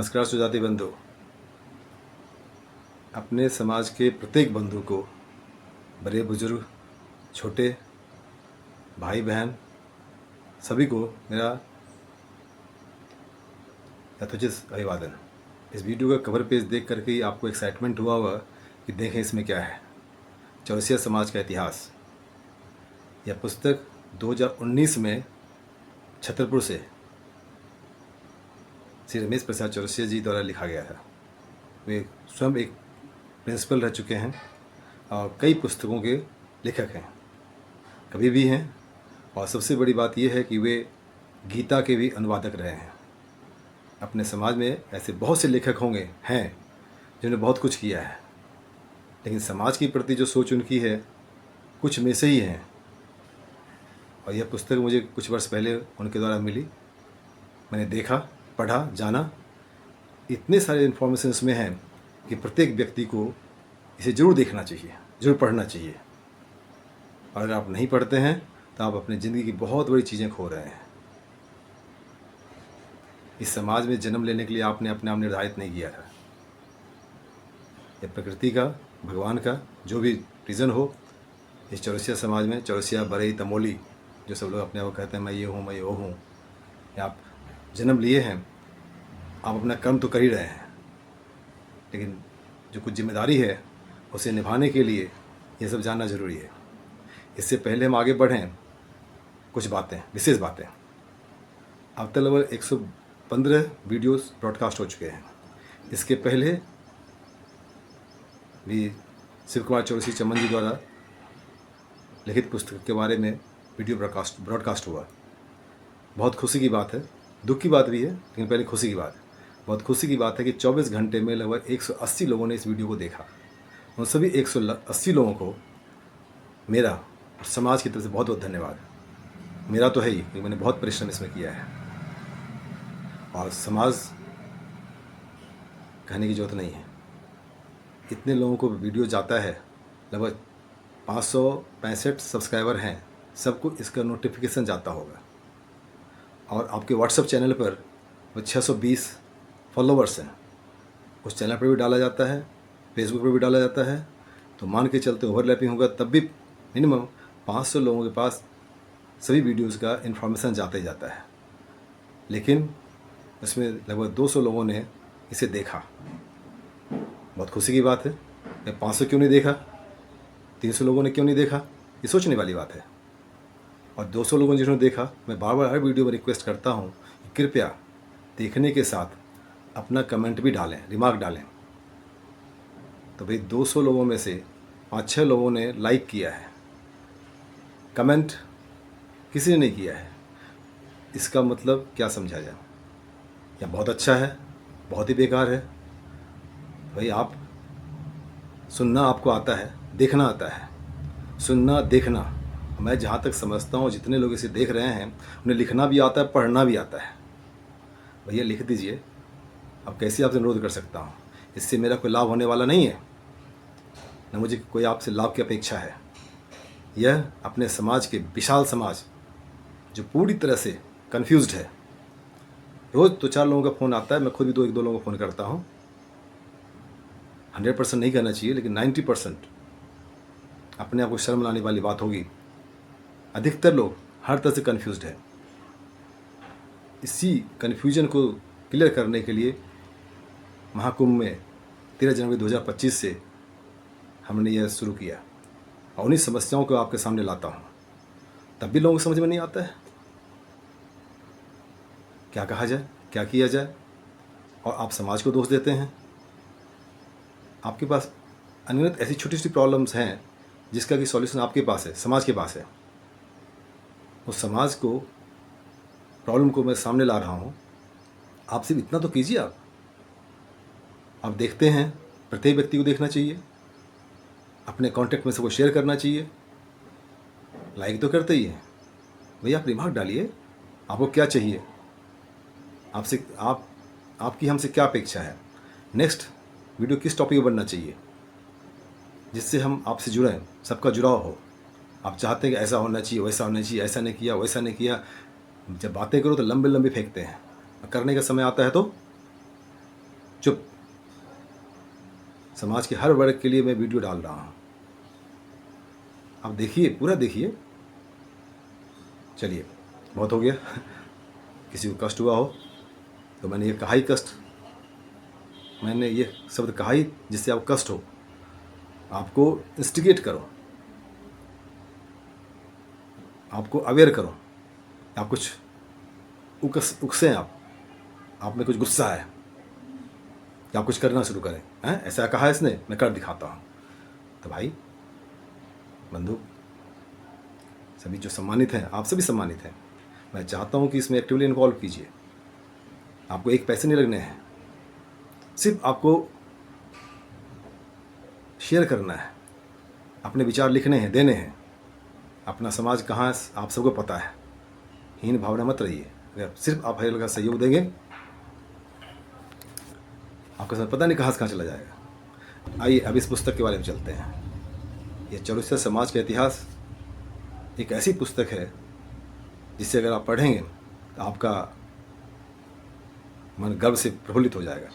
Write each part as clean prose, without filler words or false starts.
नमस्कार सुजाति बंधु। अपने समाज के प्रत्येक बंधु को, बड़े बुजुर्ग, छोटे, भाई बहन, सभी को मेरा यथोचित अभिवादन। इस वीडियो का कवर पेज देख करके ही आपको एक्साइटमेंट हुआ होगा कि देखें इसमें क्या है। चौरसिया समाज का इतिहास। यह पुस्तक 2019 में छतरपुर से श्री रमेश प्रसाद चौरसिया जी द्वारा लिखा गया था। वे स्वयं एक प्रिंसिपल रह चुके हैं और कई पुस्तकों के लेखक हैं, कवि भी हैं, और सबसे बड़ी बात यह है कि वे गीता के भी अनुवादक रहे हैं। अपने समाज में ऐसे बहुत से लेखक होंगे हैं जिन्होंने बहुत कुछ किया है, लेकिन समाज के प्रति जो सोच उनकी है कुछ में से ही है। और यह पुस्तक मुझे कुछ वर्ष पहले उनके द्वारा मिली। मैंने देखा, पढ़ा, जाना। इतने सारे इन्फॉर्मेशन इसमें हैं कि प्रत्येक व्यक्ति को इसे ज़रूर देखना चाहिए, ज़रूर पढ़ना चाहिए। और अगर आप नहीं पढ़ते हैं तो आप अपनी ज़िंदगी की बहुत बड़ी चीज़ें खो रहे हैं। इस समाज में जन्म लेने के लिए आपने अपने आप निर्धारित नहीं किया था। यह प्रकृति का, भगवान का जो भी रीज़न हो, इस चौरसिया समाज में, चौरसिया, बरई, तमोली, जो सब लोग अपने आप कहते हैं मैं ये हूँ, मैं ये वो हूँ, आप जन्म लिए हैं, आप अपना कर्म तो कर ही रहे हैं, लेकिन जो कुछ जिम्मेदारी है उसे निभाने के लिए ये सब जानना ज़रूरी है। इससे पहले हम आगे बढ़ें, कुछ बातें, विशेष बातें। अब तक लगभग 115 वीडियोस ब्रॉडकास्ट हो चुके हैं। इसके पहले भी शिव कुमार चौरसी चमन जी द्वारा लिखित पुस्तक के बारे में वीडियो ब्रॉडकास्ट हुआ। बहुत खुशी की बात है, दुख की बात भी है, लेकिन पहले खुशी की बात। बहुत खुशी की बात है कि 24 घंटे में लगभग 180 लोगों ने इस वीडियो को देखा। उन सभी 180 लोगों को मेरा और समाज की तरफ से बहुत बहुत धन्यवाद। मेरा तो है ही, क्योंकि मैंने बहुत परिश्रम इसमें किया है, और समाज कहने की ज़रूरत नहीं है। इतने लोगों को वीडियो जाता है, लगभग 565 सब्सक्राइबर हैं, सबको इसका नोटिफिकेशन जाता होगा। और आपके व्हाट्सएप चैनल पर 620 फॉलोवर्स हैं, उस चैनल पर भी डाला जाता है, फेसबुक पर भी डाला जाता है। तो मान के चलते ओवरलैपिंग होगा तब भी मिनिमम 500 लोगों के पास सभी वीडियोज़ का इन्फॉर्मेशन जाता ही जाता है। लेकिन इसमें लगभग 200 लोगों ने इसे देखा। बहुत खुशी की बात है। मैं 500 क्यों नहीं देखा, 300 लोगों ने क्यों नहीं देखा, ये सोचने वाली बात है। और 200 लोगों ने जिन्होंने देखा, मैं बार बार हर वीडियो में रिक्वेस्ट करता हूँ कि कृपया देखने के साथ अपना कमेंट भी डालें, रिमार्क डालें। तो भाई 200 लोगों में से 5-6 लोगों ने लाइक किया है, कमेंट किसी ने नहीं किया है। इसका मतलब क्या समझा जाए? या बहुत अच्छा है, बहुत ही बेकार है। भाई आप सुनना आपको आता है, देखना आता है। सुनना, देखना, मैं जहाँ तक समझता हूँ जितने लोग इसे देख रहे हैं उन्हें लिखना भी आता है, पढ़ना भी आता है। भैया लिख दीजिए। अब कैसे आपसे अनुरोध कर सकता हूँ? इससे मेरा कोई लाभ होने वाला नहीं है, न मुझे कोई आपसे लाभ की अपेक्षा है। यह अपने समाज के, विशाल समाज जो पूरी तरह से कन्फ्यूज्ड है। रोज़ 2-4 लोगों का फ़ोन आता है, मैं खुद भी 1-2 लोगों को फ़ोन करता हूँ। 100% नहीं कहना चाहिए, लेकिन 90% अपने आप को शर्म लाने वाली बात होगी। अधिकतर लोग हर तरह से कन्फ्यूज्ड है। इसी कन्फ्यूजन को क्लियर करने के लिए महाकुंभ में 13 जनवरी 2025 से हमने यह शुरू किया, और उन्हीं समस्याओं को आपके सामने लाता हूँ। तब भी लोगों को समझ में नहीं आता है क्या कहा जाए, क्या किया जाए, और आप समाज को दोष देते हैं। आपके पास अनगिनत ऐसी छोटी छोटी प्रॉब्लम्स हैं जिसका कि सॉल्यूशन आपके पास है, समाज के पास है। उस समाज को, प्रॉब्लम को मैं सामने ला रहा हूँ। आप सिर्फ इतना तो कीजिए। आप देखते हैं, प्रत्येक व्यक्ति को देखना चाहिए, अपने कॉन्टैक्ट में सबको शेयर करना चाहिए। लाइक तो करते ही हैं भैया, आप रिमार्क डालिए, आपको क्या चाहिए, आपसे आपकी हमसे क्या अपेक्षा है, नेक्स्ट वीडियो किस टॉपिक पर बनना चाहिए, जिससे हम आपसे जुड़ें, सबका जुड़ाव हो। आप चाहते हैं कि ऐसा होना चाहिए, वैसा होना चाहिए, ऐसा नहीं किया, वैसा नहीं किया। जब बातें करो तो लंबे लंबे फेंकते हैं, करने का समय आता है तो चुप। समाज के हर वर्ग के लिए मैं वीडियो डाल रहा हूँ, आप देखिए, पूरा देखिए। चलिए, बहुत हो गया। किसी को कष्ट हुआ हो तो मैंने ये कहा ही कष्ट, मैंने ये शब्द कहा ही जिससे आपको कष्ट हो, आपको इंस्टिगेट करो, आपको अवेयर करो, आप कुछ उकसें, आप में कुछ गुस्सा है कि आप कुछ करना शुरू करें। हैं, ऐसा कहा इसने, मैं कर दिखाता हूँ। तो भाई बंधु, सभी जो सम्मानित हैं, आप सभी सम्मानित हैं, मैं चाहता हूँ कि इसमें एक्टिवली इन्वॉल्व कीजिए। आपको एक पैसे नहीं लगने हैं, सिर्फ आपको शेयर करना है, अपने विचार लिखने हैं, देने हैं। अपना समाज कहाँ आप सबको पता है, हीन भावना मत रहिए। अगर सिर्फ आप हर का सहयोग देंगे, आपका समय पता नहीं कहाँ से कहाँ चला जाएगा। आइए अब इस पुस्तक के बारे में चलते हैं। ये चौरसिया समाज का इतिहास एक ऐसी पुस्तक है जिसे अगर आप पढ़ेंगे तो आपका मन गर्व से प्रफुल्लित हो जाएगा।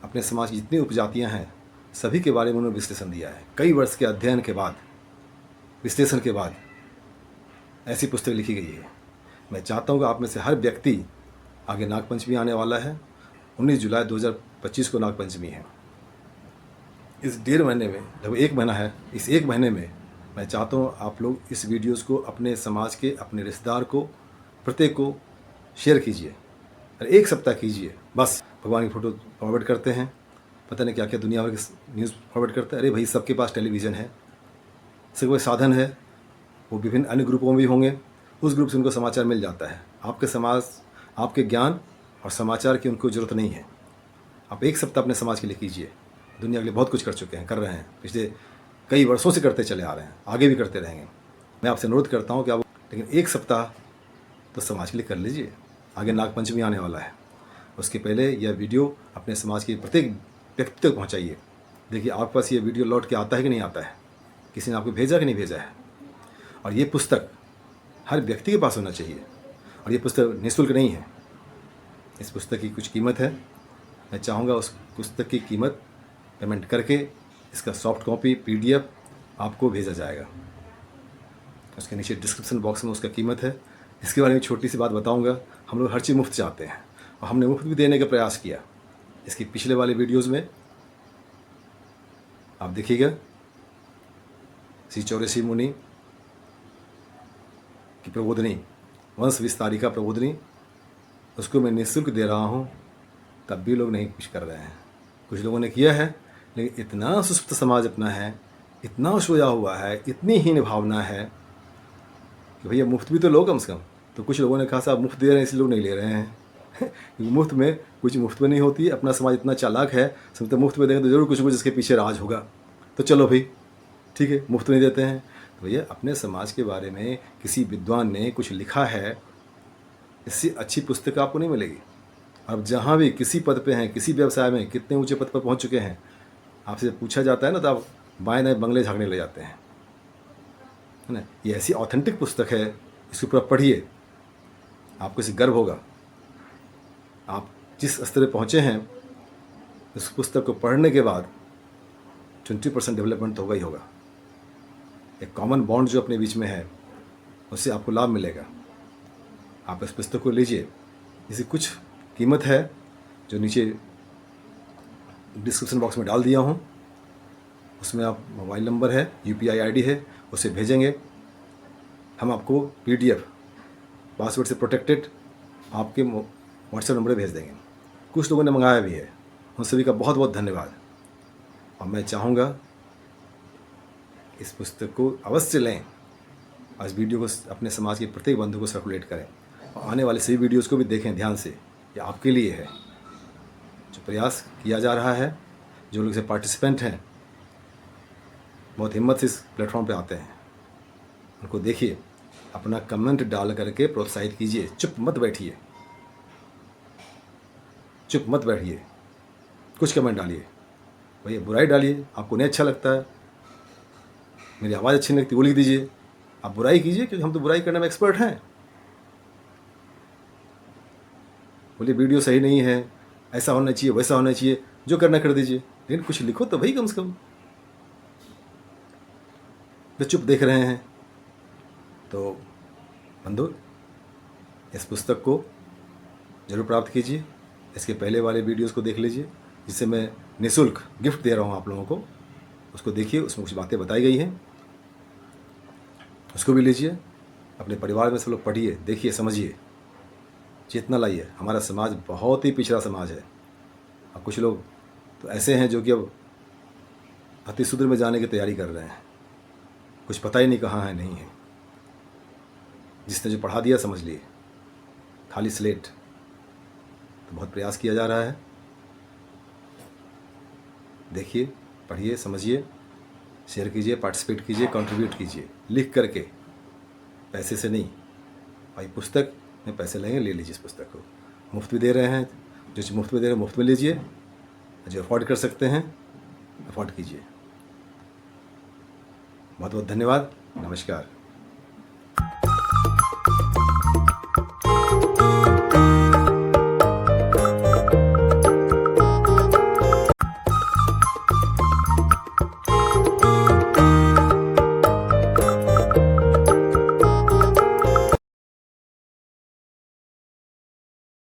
अपने समाज की जितनी उपजातियाँ हैं सभी के बारे में उन्होंने विश्लेषण दिया है। कई वर्ष के अध्ययन के बाद, विश्लेषण के बाद ऐसी पुस्तक लिखी गई है। मैं चाहता हूँ कि आप में से हर व्यक्ति, आगे नागपंचमी आने वाला है, 19 जुलाई 2025 को नागपंचमी है। इस 1.5 महीने में, जब 1 महीना है, इस 1 महीने में मैं चाहता हूँ आप लोग इस वीडियोज़ को अपने समाज के, अपने रिश्तेदार को, प्रत्येक को शेयर कीजिए। अरे 1 सप्ताह कीजिए बस। भगवान की फ़ोटो फॉरवर्ड करते हैं, पता नहीं क्या क्या दुनिया भर की न्यूज़ फॉरवर्ड करते हैं। अरे भाई, सबके पास टेलीविज़न है, सबके पास साधन है, वो विभिन्न अन्य ग्रुपों में भी होंगे, उस ग्रुप से उनको समाचार मिल जाता है। आपके समाज, आपके ज्ञान और समाचार की उनको ज़रूरत नहीं है। आप 1 सप्ताह अपने समाज के लिए कीजिए। दुनिया के लिए बहुत कुछ कर चुके हैं, कर रहे हैं, पिछले कई वर्षों से करते चले आ रहे हैं, आगे भी करते रहेंगे। मैं आपसे अनुरोध करता हूँ कि आप, लेकिन 1 सप्ताह तो समाज के लिए कर लीजिए। आगे नागपंचमी आने वाला है, उसके पहले यह वीडियो अपने समाज के प्रत्येक व्यक्ति तक पहुँचाइए। देखिए आपके पास ये वीडियो लौट के आता है कि नहीं आता है, किसी ने आपको भेजा कि नहीं भेजा है। और ये पुस्तक हर व्यक्ति के पास होना चाहिए। और ये पुस्तक निःशुल्क नहीं है, इस पुस्तक की कुछ कीमत है। मैं चाहूँगा उस पुस्तक की कीमत पेमेंट करके इसका सॉफ्ट कॉपी PDF आपको भेजा जाएगा। उसके नीचे डिस्क्रिप्शन बॉक्स में उसका कीमत है। इसके बारे में छोटी सी बात बताऊंगा। हम लोग हर चीज़ मुफ्त चाहते हैं और हमने मुफ्त भी देने का प्रयास किया। इसकी पिछले वाले वीडियोस में आप देखिएगा, श्री चौरसी मुनि की प्रबोधनी, वंश विस्तारिका प्रबोधनी, उसको मैं निःशुल्क दे रहा हूँ, तब भी लोग नहीं कुछ कर रहे हैं। कुछ लोगों ने किया है, लेकिन इतना सुस्त समाज अपना है, इतना सोया हुआ है, इतनी हीन भावना है कि भैया मुफ्त भी तो लो कम से कम। तो कुछ लोगों ने कहा साहब मुफ्त दे रहे हैं इसलिए लोग नहीं ले रहे हैं। क्योंकि मुफ्त में कुछ मुफ्त में नहीं होती। अपना समाज इतना चालाक है, समझते मुफ्त में देंगे तो जरूर कुछ इसके पीछे राज होगा। तो चलो भाई ठीक है, मुफ्त नहीं देते हैं। तो भैया अपने समाज के बारे में किसी विद्वान ने कुछ लिखा है, इससे अच्छी पुस्तक आपको नहीं मिलेगी। अब जहाँ भी किसी पद पे हैं, किसी व्यवसाय में कितने ऊंचे पद पर पहुँच चुके हैं, आपसे पूछा जाता है ना तो आप बाएं दाएं बंगले झाँकने लग जाते हैं, है ना। ये ऐसी ऑथेंटिक पुस्तक है, इसके ऊपर पढ़िए, आपको इसे गर्व होगा। आप जिस स्तर पर पहुँचे हैं, इस पुस्तक को पढ़ने के बाद 20% डेवलपमेंट तो होगा ही होगा। एक कॉमन बॉन्ड जो अपने बीच में है, उससे आपको लाभ मिलेगा। आप इस पुस्तक को लीजिए, इसकी कुछ कीमत है जो नीचे डिस्क्रिप्शन बॉक्स में डाल दिया हूँ। उसमें आप मोबाइल नंबर है, UPI ID है, उसे भेजेंगे, हम आपको PDF पासवर्ड से प्रोटेक्टेड आपके WhatsApp नंबर पर भेज देंगे। कुछ लोगों ने मंगाया भी है, उन सभी का बहुत बहुत धन्यवाद। और मैं चाहूँगा इस पुस्तक को अवश्य लें और इस वीडियो को अपने समाज के प्रत्येक बंधु को सर्कुलेट करें और आने वाले सभी वीडियोज़ को भी देखें ध्यान से। ये आपके लिए है, जो प्रयास किया जा रहा है, जो लोग इसे पार्टिसिपेंट हैं, बहुत हिम्मत से इस प्लेटफॉर्म पे आते हैं, उनको देखिए, अपना कमेंट डाल करके प्रोत्साहित कीजिए। चुप मत बैठिए, चुप मत बैठिए, कुछ कमेंट डालिए। भैया बुराई डालिए, आपको नहीं अच्छा लगता है, मेरी आवाज़ अच्छी नहीं लगती, वो लिख दीजिए। आप बुराई कीजिए, क्योंकि हम तो बुराई करने में एक्सपर्ट हैं। बोलिए वीडियो सही नहीं है, ऐसा होना चाहिए, वैसा होना चाहिए, जो करना कर दीजिए, लेकिन कुछ लिखो तो भाई कम से कम। तो चुप देख रहे हैं। तो बंधु, इस पुस्तक को ज़रूर प्राप्त कीजिए। इसके पहले वाले वीडियोस को देख लीजिए, जिससे मैं निःशुल्क गिफ्ट दे रहा हूँ आप लोगों को। उसको देखिए, उसमें कुछ बातें बताई गई हैं, उसको भी लीजिए। अपने परिवार में सब लोग पढ़िए, देखिए, समझिए, चेतना लाइए। हमारा समाज बहुत ही पिछड़ा समाज है। और कुछ लोग तो ऐसे हैं जो कि अब अतिशूद्र में जाने की तैयारी कर रहे हैं। कुछ पता ही नहीं कहाँ है, नहीं है। जिसने जो पढ़ा दिया समझ लिए, खाली स्लेट। तो बहुत प्रयास किया जा रहा है। देखिए, पढ़िए, समझिए, शेयर कीजिए, पार्टिसिपेट कीजिए, कंट्रीब्यूट कीजिए, लिख करके, पैसे से नहीं। भाई पुस्तक में पैसे लेंगे, ले लीजिए इस पुस्तक को। मुफ्त में दे रहे हैं, जो चीज़ मुफ्त में दे रहे हैं मुफ्त में लीजिए। जो अफोर्ड कर सकते हैं अफोर्ड कीजिए। बहुत बहुत धन्यवाद। नमस्कार।